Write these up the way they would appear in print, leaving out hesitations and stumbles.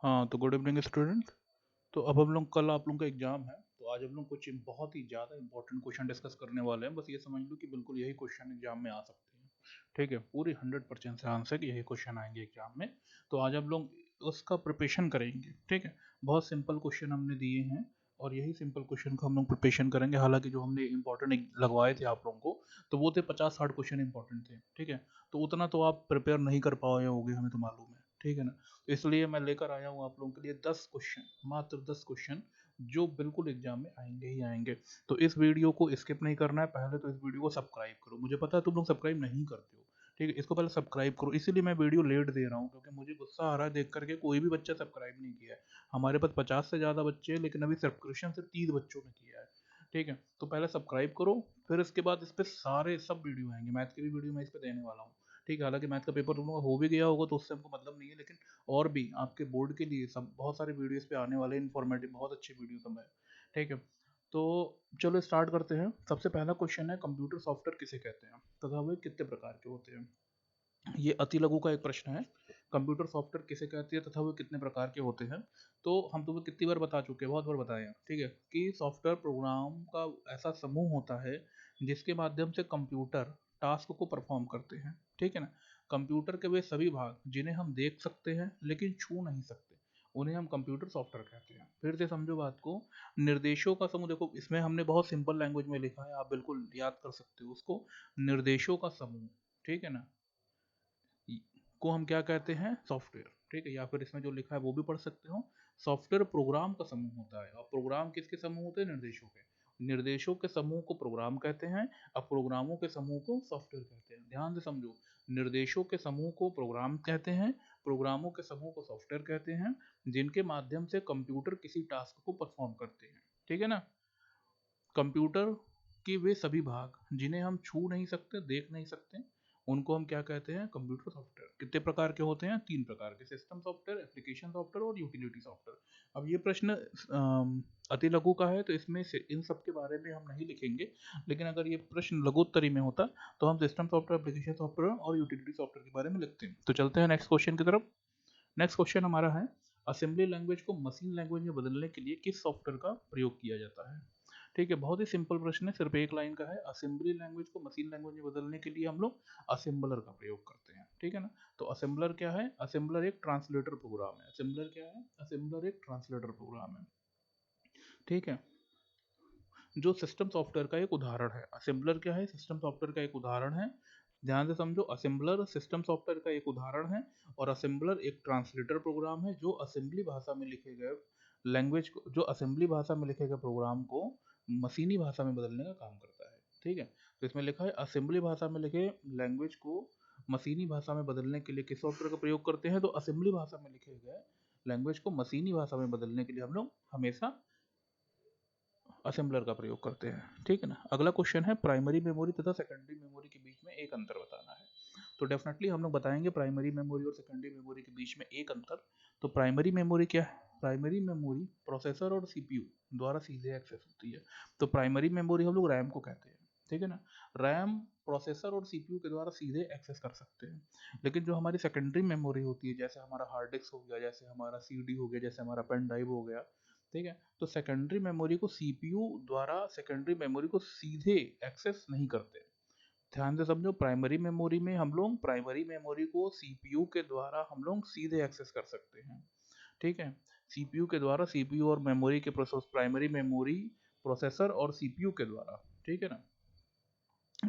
हाँ, तो good evening student. तो अब हम लोग कल आप लोगों का एग्जाम है, तो आज हम लोग कुछ बहुत ही ज़्यादा इंपॉर्टेंट क्वेश्चन डिस्कस करने वाले हैं। बस ये समझ लो कि बिल्कुल यही क्वेश्चन एग्जाम में आ सकते हैं। ठीक है, पूरी 100% से आंसर यही क्वेश्चन आएंगे एग्जाम में। तो आज हम लोग उसका प्रिपरेशन करेंगे। ठीक है, बहुत सिंपल क्वेश्चन हमने दिए हैं और यही सिंपल क्वेश्चन का हम लोग प्रिपरेशन करेंगे। हालांकि जो हमने इंपॉर्टेंट लगवाए थे आप लोगों को, तो वो थे 50-60 क्वेश्चन इंपॉर्टेंट थे। ठीक है, तो उतना तो आप प्रिपेयर नहीं कर पाए होगे, हमें तो मालूम है। ठीक है ना, तो इसलिए मैं लेकर आया हूँ आप लोगों के लिए 10 क्वेश्चन, मात्र 10 क्वेश्चन, जो बिल्कुल एग्जाम में आएंगे ही आएंगे। तो इस वीडियो को स्किप नहीं करना है। पहले तो इस वीडियो को सब्सक्राइब करो। मुझे पता है तुम लोग सब्सक्राइब नहीं करते हो। ठीक है, इसको पहले सब्सक्राइब करो। इसीलिए मैं वीडियो लेट दे रहा हूँ, क्योंकि मुझे गुस्सा आ रहा है देख करके कोई भी बच्चा सब्सक्राइब नहीं किया है। हमारे पास 50 से ज़्यादा बच्चे हैं, लेकिन अभी सब्सक्रिप्शन सिर्फ 30 बच्चों ने किया है। ठीक है, तो पहले सब्सक्राइब करो, फिर इसके बाद इस पर सारे सब वीडियो आएंगे। मैथ की भी वीडियो मैं इस पर देने वाला हूँ। ठीक है, हालांकि मैथ का पेपर तुम लोग का हो भी गया होगा, तो उससे हमको मतलब नहीं है, लेकिन और भी आपके बोर्ड के लिए सब बहुत सारे वीडियो इस पे आने वाले, इन्फॉर्मेटिव बहुत अच्छी वीडियो सब है। ठीक है, तो चलो स्टार्ट करते हैं। सबसे पहला क्वेश्चन है, कंप्यूटर सॉफ्टवेयर किसे कहते हैं तथा वे कितने प्रकार के होते हैं। ये अति लघु का एक प्रश्न है। कंप्यूटर सॉफ्टवेयर किसे कहते हैं तथा वे कितने प्रकार के होते हैं। तो हम तुम्हें कितनी बार बता चुके हैं, बहुत बार बताए हैं। ठीक है, कि सॉफ्टवेयर प्रोग्राम का ऐसा समूह होता है जिसके माध्यम से कंप्यूटर टास्क को परफॉर्म करते हैं। ठीक है ना, कंप्यूटर के वे सभी भाग जिन्हें हम देख सकते हैं लेकिन छू नहीं सकते, उन्हें हम कंप्यूटर सॉफ्टवेयर कहते हैं। फिर से समझो बात को। निर्देशों का समूह, देखो इसमें हमने बहुत सिंपल लैंग्वेज में लिखा है, आप बिल्कुल याद कर सकते हो उसको। निर्देशों का समूह, ठीक है ना, को हम क्या कहते हैं, सॉफ्टवेयर। ठीक है, या फिर इसमें जो लिखा है वो भी पढ़ सकते हो। सॉफ्टवेयर प्रोग्राम का समूह होता है। और प्रोग्राम किसके समूह होते हैं, निर्देशों के। निर्देशों के समूह को प्रोग्राम कहते हैं, अब प्रोग्रामों के समूह को सॉफ्टवेयर कहते हैं। ध्यान से समझो, निर्देशों के समूह को प्रोग्राम कहते हैं, प्रोग्रामों के समूह को सॉफ्टवेयर कहते हैं, जिनके माध्यम से कंप्यूटर किसी टास्क को परफॉर्म करते हैं। ठीक है ना, कंप्यूटर के वे सभी भाग जिन्हें हम छू नहीं सकते, देख नहीं सकते, उनको हम क्या कहते हैं, कंप्यूटर सॉफ्टवेयर। कितने प्रकार के होते हैं, 3 प्रकार के, सिस्टम सॉफ्टवेयर, एप्लीकेशन सॉफ्टवेयर और यूटिलिटी सॉफ्टवेयर। अब ये प्रश्न अति लघु का है, तो इसमें से इन सब के बारे में हम नहीं लिखेंगे। लेकिन अगर ये प्रश्न लघुत्तरी में होता, तो हम सिस्टम सॉफ्टवेयर, एप्लीकेशन सॉफ्टवेयर और यूटिलिटी सॉफ्टवेयर के बारे में लिखते हैं। तो चलते हैं नेक्स्ट क्वेश्चन की तरफ। नेक्स्ट क्वेश्चन हमारा है, असेंबली लैंग्वेज को मशीन लैंग्वेज में बदलने के लिए किस सॉफ्टवेयर का प्रयोग किया जाता है। ठीक है, बहुत ही सिंपल प्रश्न है, सिर्फ एक लाइन का है। असेंबली लैंग्वेज को मशीन लैंग्वेज में बदलने के लिए हम लोग असेंबलर का प्रयोग करते हैं। ठीक है ना, तो असेंबलर क्या है, असेंबलर एक ट्रांसलेटर प्रोग्राम है। असेंबलर क्या है, असेंबलर एक ट्रांसलेटर प्रोग्राम है। ठीक है, जो सिस्टम सॉफ्टवेयर का एक उदाहरण है। असेंबलर क्या है, सिस्टम सॉफ्टवेयर का एक उदाहरण है। ध्यान से समझो, असेंबलर सिस्टम सॉफ्टवेयर का एक उदाहरण है, और असेंबलर एक ट्रांसलेटर प्रोग्राम है, जो असेंबली भाषा में लिखे गए लैंग्वेज को, जो असेंबली भाषा में लिखे गए प्रोग्राम को मशीनी भाषा में बदलने का काम करता है। ठीक है, तो इसमें लिखा है असेंबली भाषा में लिखे लैंग्वेज को मशीनी भाषा में बदलने के लिए किस सॉफ्टवेयर का प्रयोग करते हैं। तो असेंबली भाषा में लिखे गए लैंग्वेज को मशीनी भाषा में बदलने के लिए हम लोग हमेशा असेंबलर का प्रयोग करते हैं। ठीक है ना, अगला क्वेश्चन है, प्राइमरी मेमोरी तथा सेकेंडरी मेमोरी के बीच में एक अंतर बताना है। तो डेफिनेटली हम लोग बताएंगे प्राइमरी मेमोरी और सेकेंडरी मेमोरी के बीच में एक अंतर। तो प्राइमरी मेमोरी क्या है, प्राइमरी मेमोरी प्रोसेसर और सीपीयू द्वारा सीधे एक्सेस होती है। तो प्राइमरी मेमोरी हम लोग रैम को कहते हैं। ठीक है ना, रैम प्रोसेसर और सीपीयू के द्वारा सीधे एक्सेस कर सकते हैं। लेकिन जो हमारी सेकेंडरी मेमोरी होती है, जैसे हमारा हार्ड डिस्क हो गया, जैसे हमारा सीडी हो गया, जैसे हमारा पेन ड्राइव हो गया, ठीक है, तो सेकेंडरी मेमोरी को सीपीयू द्वारा सेकेंडरी मेमोरी को सीधे एक्सेस नहीं करते। ध्यान से समझो, प्राइमरी मेमोरी में हम लोग प्राइमरी मेमोरी को सीपीयू के द्वारा हम लोग सीधे एक्सेस कर सकते हैं। ठीक है, सीपीयू के द्वारा, सीपीयू और मेमोरी के प्रोसेस, प्राइमरी मेमोरी प्रोसेसर और सीपीयू के द्वारा, ठीक है ना,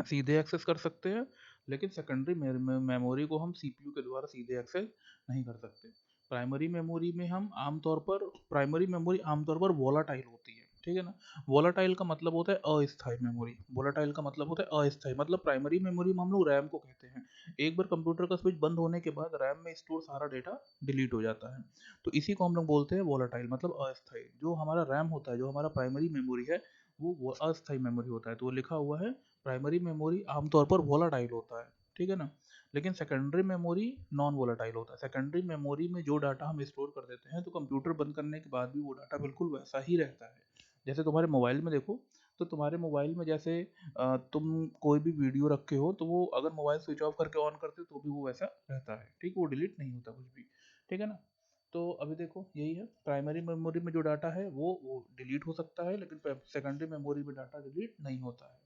सीधे एक्सेस कर सकते हैं। लेकिन सेकेंडरी मेमोरी को हम सीपीयू के द्वारा सीधे एक्सेस नहीं कर सकते। प्राइमरी मेमोरी में हम आमतौर पर, प्राइमरी मेमोरी आमतौर पर वोलाटाइल होती है। ठीक है ना, वोलाटाइल का मतलब होता है अस्थायी मेमोरी। वोलाटाइल का मतलब होता है अस्थायी, मतलब प्राइमरी मेमोरी में हम लोग रैम को कहते हैं। एक बार कंप्यूटर का स्विच बंद होने के बाद रैम में स्टोर सारा डेटा डिलीट हो जाता है। तो इसी को हम लोग बोलते हैं वोलाटाइल, मतलब अस्थायी। जो हमारा रैम होता है, जो हमारा प्राइमरी मेमोरी है, वो अस्थायी मेमोरी होता है। तो वो लिखा हुआ है, प्राइमरी मेमोरी आमतौर पर वोलाटाइल होता है। ठीक है ना, लेकिन सेकेंडरी मेमोरी नॉन वोलाटाइल होता है। सेकेंडरी मेमोरी में जो डाटा हम स्टोर कर देते हैं, तो कंप्यूटर बंद करने के बाद भी वो डाटा बिल्कुल वैसा ही रहता है। जैसे तुम्हारे मोबाइल में देखो, तो तुम्हारे मोबाइल में जैसे तुम कोई भी वीडियो रखे हो, तो वो अगर मोबाइल स्विच ऑफ करके ऑन करते हो तो भी वो वैसा रहता है। ठीक, वो डिलीट नहीं होता कुछ भी। ठीक है ना, तो अभी देखो यही है, प्राइमरी मेमोरी में जो डाटा है वो डिलीट हो सकता है, लेकिन सेकेंडरी मेमोरी में डाटा डिलीट नहीं होता है।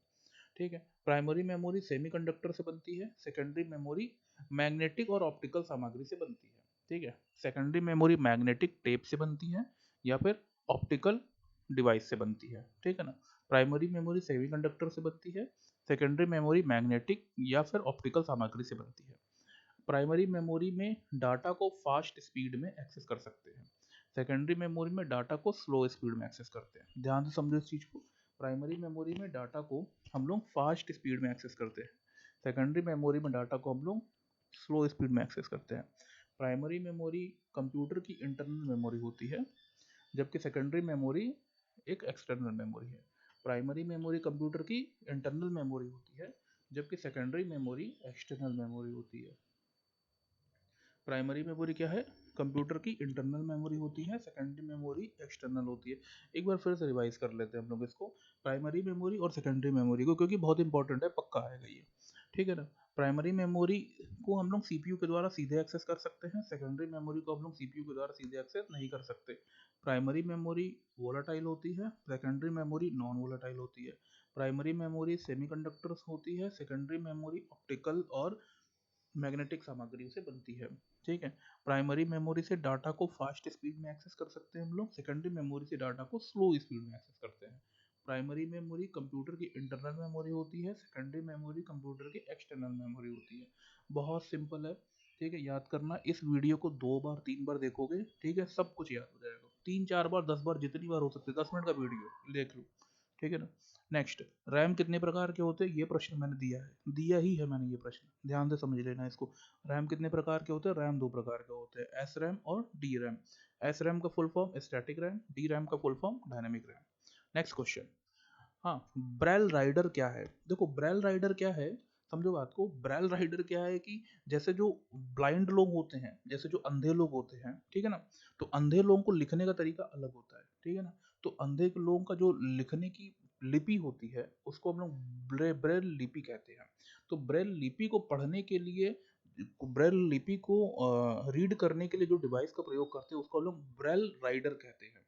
ठीक है, प्राइमरी मेमोरी सेमीकंडक्टर से बनती है, सेकेंडरी मेमोरी मैग्नेटिक और ऑप्टिकल सामग्री से बनती है। ठीक है, सेकेंडरी मेमोरी मैग्नेटिक टेप से बनती है या फिर ऑप्टिकल डिवाइस से बनती है। ठीक है ना, प्राइमरी मेमोरी सेमीकंडक्टर से बनती है, सेकेंडरी मेमोरी मैग्नेटिक या फिर ऑप्टिकल सामग्री से बनती है। प्राइमरी मेमोरी में डाटा को फास्ट स्पीड में एक्सेस कर सकते हैं, सेकेंडरी मेमोरी में डाटा को स्लो स्पीड में एक्सेस करते हैं। ध्यान से समझो इस चीज़ को, प्राइमरी मेमोरी में डाटा को हम लोग फास्ट स्पीड में एक्सेस करते हैं, सेकेंडरी मेमोरी में डाटा को हम लोग स्लो स्पीड में एक्सेस करते हैं। प्राइमरी मेमोरी कंप्यूटर की इंटरनल मेमोरी होती है, जबकि सेकेंडरी मेमोरी एक एक्सटर्नल मेमोरी है। प्राइमरी मेमोरी कंप्यूटर की इंटरनल मेमोरी होती है, जबकि सेकेंडरी मेमोरी एक्सटर्नल मेमोरी होती है। प्राइमरी मेमोरी क्या है, कंप्यूटर की इंटरनल मेमोरी होती है, सेकेंडरी मेमोरी एक्सटर्नल होती है। एक बार फिर से रिवाइज कर लेते हैं हम लोग इसको, प्राइमरी मेमोरी और सेकेंडरी मेमोरी को, क्योंकि बहुत इंपॉर्टेंट है, पक्का आएगा ये। ठीक है ना, प्राइमरी मेमोरी को हम लोग सीपीयू के द्वारा सीधे एक्सेस कर सकते हैं, सेकेंडरी मेमोरी को हम लोग सीपीयू के द्वारा सीधे एक्सेस नहीं कर सकते। प्राइमरी मेमोरी वोलाटाइल होती है, सेकेंडरी मेमोरी नॉन वोलाटाइल होती है। प्राइमरी मेमोरी सेमीकंडक्टर्स होती है, सेकेंडरी मेमोरी ऑप्टिकल और मैग्नेटिक सामग्री से बनती है। ठीक है, प्राइमरी मेमोरी से डाटा को फास्ट स्पीड में एक्सेस कर सकते हैं हम लोग, सेकेंडरी मेमोरी से डाटा को स्लो स्पीड में एक्सेस करते हैं। प्राइमरी मेमोरी कंप्यूटर की इंटरनल मेमोरी होती है, सेकेंडरी मेमोरी कंप्यूटर की एक्सटर्नल मेमोरी होती है। बहुत सिंपल है। ठीक है, याद करना, इस वीडियो को 2 बार 3 बार देखोगे, ठीक है, सब कुछ याद हो जाएगा। 3 4 बार 10 बार जितनी बार हो सकती है, 10 मिनट का वीडियो देख लो। ठीक है ना। नेक्स्ट, रैम कितने प्रकार के होते हैं, ये प्रश्न मैंने दिया ही है मैंने ये प्रश्न, ध्यान से समझ लेना इसको। रैम कितने प्रकार के होते हैं, रैम 2 प्रकार के होते हैं, एस रैम और डी रैम। एस रैम का full form static RAM, D RAM का full form dynamic RAM. Next question, हाँ, ब्रेल राइडर क्या है। देखो ब्रेल राइडर क्या है, समझो बात को। ब्रेल राइडर क्या है कि जैसे जो ब्लाइंड लोग होते हैं, जैसे जो अंधे लोग होते हैं, ठीक है ना, तो अंधे लोगों को लिखने का तरीका अलग होता है, ठीक है ना। तो अंधे के लोगों का जो लिखने की लिपि होती है उसको हम लोग ब्रेल लिपि कहते हैं। तो ब्रेल लिपि को पढ़ने के लिए, ब्रेल लिपि को रीड करने के लिए जो डिवाइस का प्रयोग करते हैं उसको हम लोग ब्रेल राइडर कहते हैं।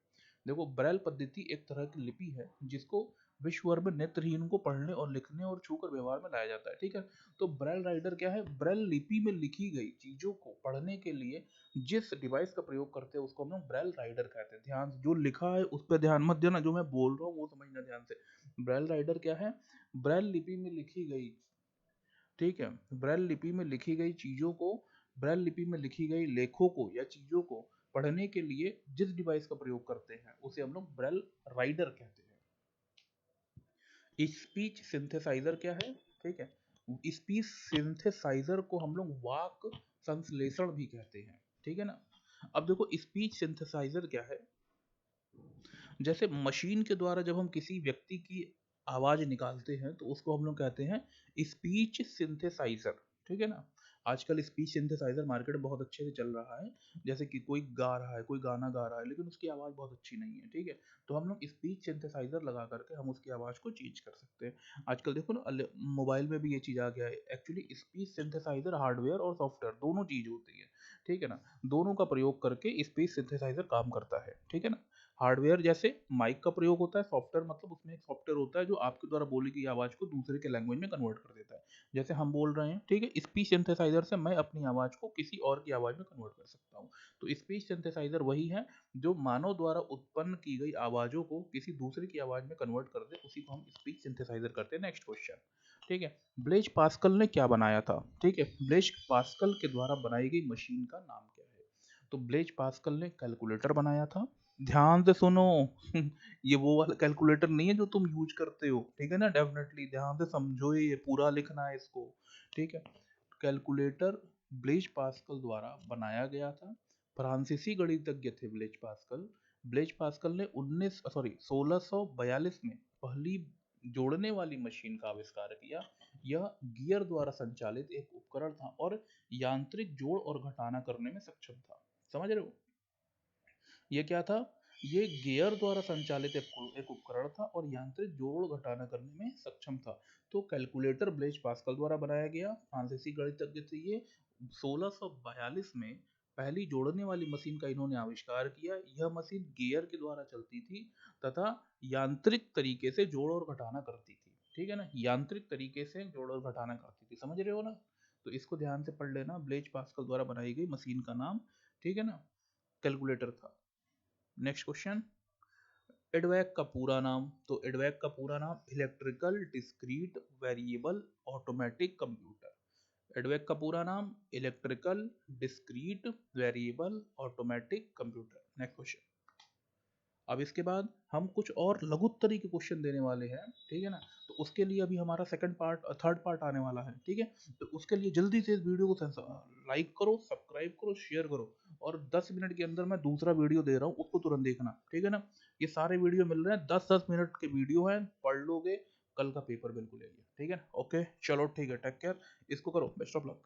देखो ब्रेल पद्धति एक तरह की लिपि है जिसको विश्व भर में नेत्रहीन को पढ़ने और लिखने और छूकर व्यवहार में लाया जाता है। ठीक है, तो ब्रेल राइडर क्या है, ब्रेल लिपि में लिखी गई चीजों को पढ़ने के लिए जिस डिवाइस का प्रयोग करते हैं उसको हम लोग ब्रेल राइडर कहते हैं। ध्यान से, जो लिखा है उस पर ध्यान मत देना, जो मैं बोल रहा हूँ वो समझना ध्यान से। ब्रेल राइडर क्या है, ब्रेल लिपि में लिखी गई, ठीक है, ब्रेल लिपि में लिखी गई चीजों को, ब्रेल लिपि में लिखी गई लेखों को या चीजों को पढ़ने के लिए जिस डिवाइस का प्रयोग करते हैं उसे हम लोग ब्रेल राइडर कहते हैं। स्पीच सिंथेसाइजर क्या है, ठीक है, स्पीच सिंथेसाइजर को हम लोग वाक संश्लेषण भी कहते हैं। ठीक है ना। अब देखो स्पीच सिंथेसाइजर क्या है, जैसे मशीन के द्वारा जब हम किसी व्यक्ति की आवाज निकालते हैं तो उसको हम लोग कहते हैं स्पीच सिंथेसाइजर। ठीक है ना, आजकल स्पीच सिंथेसाइजर मार्केट में बहुत अच्छे से चल रहा है। जैसे कि कोई गा रहा है, कोई गाना गा रहा है लेकिन उसकी आवाज़ बहुत अच्छी नहीं है, ठीक है, तो हम लोग स्पीच सिंथेसाइजर लगा करके हम उसकी आवाज़ को चेंज कर सकते हैं। आजकल देखो ना मोबाइल में भी ये चीज़ आ गया है। एक्चुअली स्पीच सिंथेसाइजर हार्डवेयर और सॉफ्टवेयर दोनों चीज़ होती है, ठीक है ना, दोनों का प्रयोग करके स्पीच सिंथेसाइजर काम करता है। ठीक है ना, हार्डवेयर जैसे माइक का प्रयोग होता है, सॉफ्टवेयर मतलब उसमें एक सॉफ्टवेयर होता है जो आपके द्वारा बोली गई आवाज़ को दूसरे के लैंग्वेज में कन्वर्ट कर देता है। जैसे हम बोल रहे हैं, ठीक है, स्पीच सिंथेसाइजर से मैं अपनी आवाज़ को किसी और की आवाज़ में कन्वर्ट कर सकता हूँ। तो स्पीच सिंथेसाइजर वही है जो मानव द्वारा उत्पन्न की गई आवाज़ों को किसी दूसरे की आवाज़ में कन्वर्ट कर दे, उसी को हम स्पीच सिंथेसाइजर करते हैं। नेक्स्ट क्वेश्चन, ठीक है, ब्लेज पास्कल ने क्या बनाया था। ठीक है, ब्लेज पास्कल के द्वारा बनाई गई मशीन का नाम क्या है। तो ब्लेज पास्कल ने कैलकुलेटर बनाया था। ध्यान से सुनो ये वो वाला कैलकुलेटर नहीं है जो तुम यूज करते हो, ठीक है ना, डेफिनेटली ध्यान से समझो, ये पूरा लिखना है इसको। ठीक है, कैलकुलेटर ब्लेज पास्कल द्वारा बनाया गया था। फ्रांसीसी गणितज्ञ थे ब्लेज पास्कल। ब्लेज पास्कल ने 1642 में पहली जोड़ने वाली मशीन का आविष्कार किया। यह गियर द्वारा संचालित एक उपकरण था और यांत्रिक जोड़ और घटाना करने में सक्षम था। समझ रहे हो, ये क्या था, ये गियर द्वारा संचालित एक उपकरण था और यांत्रिक जोड़ घटाना करने में सक्षम था। तो कैलकुलेटर ब्लेज पास्कल द्वारा बनाया गया, फ्रांसीसी गणितज्ञ थे ये। 1642 में पहली जोड़ने वाली मशीन का इन्होंने आविष्कार किया। यह मशीन गियर के द्वारा चलती थी तथा यांत्रिक तरीके से जोड़ और घटाना करती थी। ठीक है ना, यांत्रिक तरीके से जोड़ और घटाना करती थी, समझ रहे हो ना। तो इसको ध्यान से पढ़ लेना, ब्लेज पास्कल द्वारा बनाई गई मशीन का नाम, ठीक है ना, कैलकुलेटर था। नेक्स्ट क्वेश्चन, एडवैक का पूरा नाम। तो एडवैक का पूरा नाम electrical discrete variable automatic computer. एडवैक का पूरा नाम electrical discrete variable automatic computer. Next question. अब इसके बाद हम कुछ और लघुत्तरी के क्वेश्चन देने वाले हैं, ठीक है ना। तो उसके लिए अभी हमारा सेकंड पार्ट, थर्ड पार्ट आने वाला है, ठीक है। तो उसके लिए जल्दी से इस वीडियो को लाइक करो, सब्सक्राइब करो, शेयर करो, और 10 मिनट के अंदर मैं दूसरा वीडियो दे रहा हूँ, उसको तुरंत देखना, ठीक है ना। ये सारे वीडियो मिल रहे हैं, 10-10 मिनट के वीडियो हैं, पढ़ लोगे, कल का पेपर बिल्कुल यही है, ठीक है ना। ओके चलो ठीक है, टेक केयर, इसको करो, बेस्ट ऑफ लक।